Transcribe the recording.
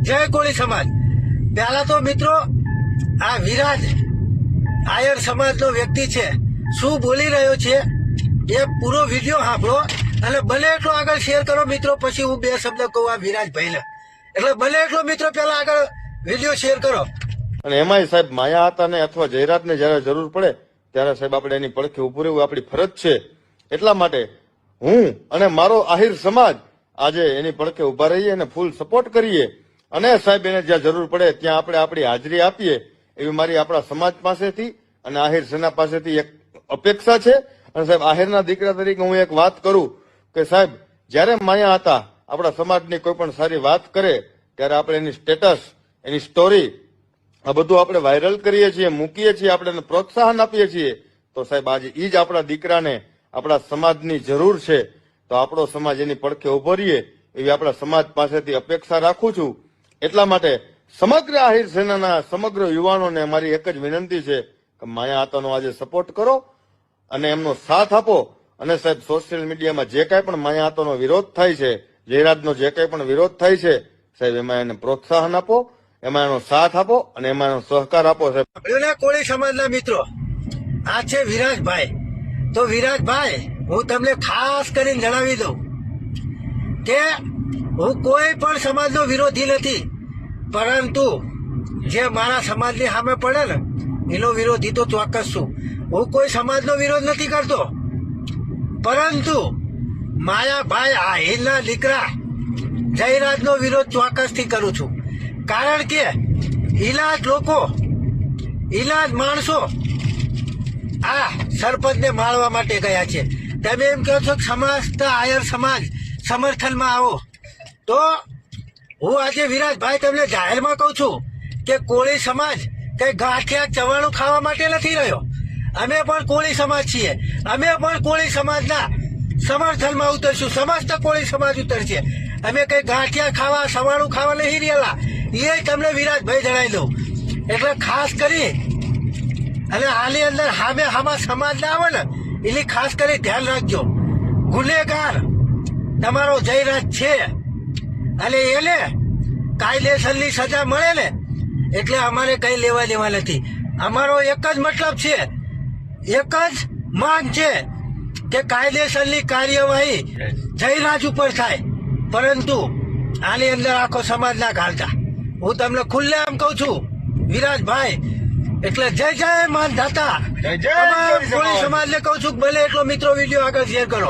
જય કોળી સમાજ। પહેલા તો મિત્રો આ વિરાજ આયર સમાજનો વ્યક્તિ છે, શું બોલી રહ્યો છે એ પૂરો વિડીયો સાંભળો અને બને એટલો આગળ શેર કરો મિત્રો। પછી હું બે શબ્દ કહું આ વિરાજભાઈને, એટલે બને એટલો મિત્રો પહેલા આગળ વિડીયો શેર કરો। અને એમાંય સાહેબ માયા આતાને અથવા જયરાજને જયારે જરૂર પડે ત્યારે સાહેબ આપણે એની પડખે ઉભું રહેવું આપણી ફરજ છે। એટલા માટે હું અને મારો આહિર સમાજ આજે એની પડખે ઉભા રહીએ અને ફૂલ સપોર્ટ કરીએ અને સાહેબ એને જ્યાં જરૂર પડે ત્યાં આપણે આપણી હાજરી આપીએ એવી મારી આપણા સમાજ પાસેથી અને આહિર સેના પાસેથી એક અપેક્ષા છે। અને સાહેબ આહિરના દીકરા તરીકે હું એક વાત કરું કે સાહેબ જયારે માયા હતા આપણા સમાજની કોઈ પણ સારી વાત કરે ત્યારે આપણે એની સ્ટેટસ, એની સ્ટોરી આ બધું આપણે વાયરલ કરીએ છીએ, મૂકીએ છીએ, આપણે એને પ્રોત્સાહન આપીએ છીએ। તો સાહેબ આજે ઈ જ આપણા દીકરાને આપણા સમાજની જરૂર છે, તો આપણો સમાજ એની પડખે ઉભો રહીએ એવી આપણા સમાજ પાસેથી અપેક્ષા રાખું છું। એટલા માટે સમગ્ર આહિર સેનાના સમગ્ર યુવાનોને મારી એક જ વિનંતી છે કે માયા આતાનો આજે સપોર્ટ કરો અને એમનો સાથ આપો। અને સાહેબ સોશિયલ મીડિયામાં જે કાંઈ પણ માયા આતાનો વિરોધ થાય છે, જયરાજનો જે કાંઈ પણ વિરોધ થાય છે સાહેબ એમાં એને પ્રોત્સાહન આપો, એમાં એનો સાથ આપો અને એમાં એનો સહકાર આપો સાહેબ। કોળી સમાજના મિત્રો આ છે વિરાજભાઈ। તો વિરાજભાઈ હું તમને ખાસ કરીને જણાવી દઉં કે હું કોઈ પણ સમાજનો વિરોધી નથી, પરંતુ જે મારા સમાજની સામે પડે ને એનો વિરોધી તો ચોક્કસ છું। હું કોઈ સમાજનો વિરોધ નથી કરતો, પરંતુ માયાભાઈ આહિરના દીકરા જયરાજનો વિરોધ ચોક્કસથી કરું છું। કારણ કે ઈલાજ લોકો, ઈલાજ માણસો આ સરપંચને મારવા માટે ગયા છે। તમે એમ કહો છો કે સમસ્ત આયર સમાજ સમર્થનમાં આવો, તો હું આજે વિરાજભાઈ તમને જાહેરમાં કહું છું કે કોળી સમાજ કઈ ગાંઠિયા ચવાણું ખાવા માટે નથી રહ્યો। અમે પણ કોળી સમાજ છીએ, અમે પણ કોળી સમાજના સમર્થનમાં ઉતરશું, સમસ્ત કોળી સમાજ ઉતરશે। અમે કઈ ગાંઠિયા ખાવા, સવાણું ખાવા નહીં રહેલા, એ તમને વિરાજભાઈ જણાવી દઉં। એટલે ખાસ કરી અને આની અંદર હામા સમાજ ના આવે ને એની ખાસ કરી ધ્યાન રાખજો। ગુનેગાર તમારો જયરાજ છે અને એને કાયદેસરની સજા મળે ને એટલે અમારે કઈ લેવા દેવા નથી। અમારો એક જ મતલબ છે, એક જ માંગ છે કે કાયદેસરની કાર્યવાહી જયરાજ ઉપર થાય, પરંતુ આની અંદર આખો સમાજ ના ઘાલતા। હું તમને ખુલ્લેઆમ કહું છું વિરાજભાઈ, એટલે જય જય માનધાતા તમામ કોળી સમાજને કહું છું ભલે એટલો મિત્રો વિડીયો આગળ શેર કરો।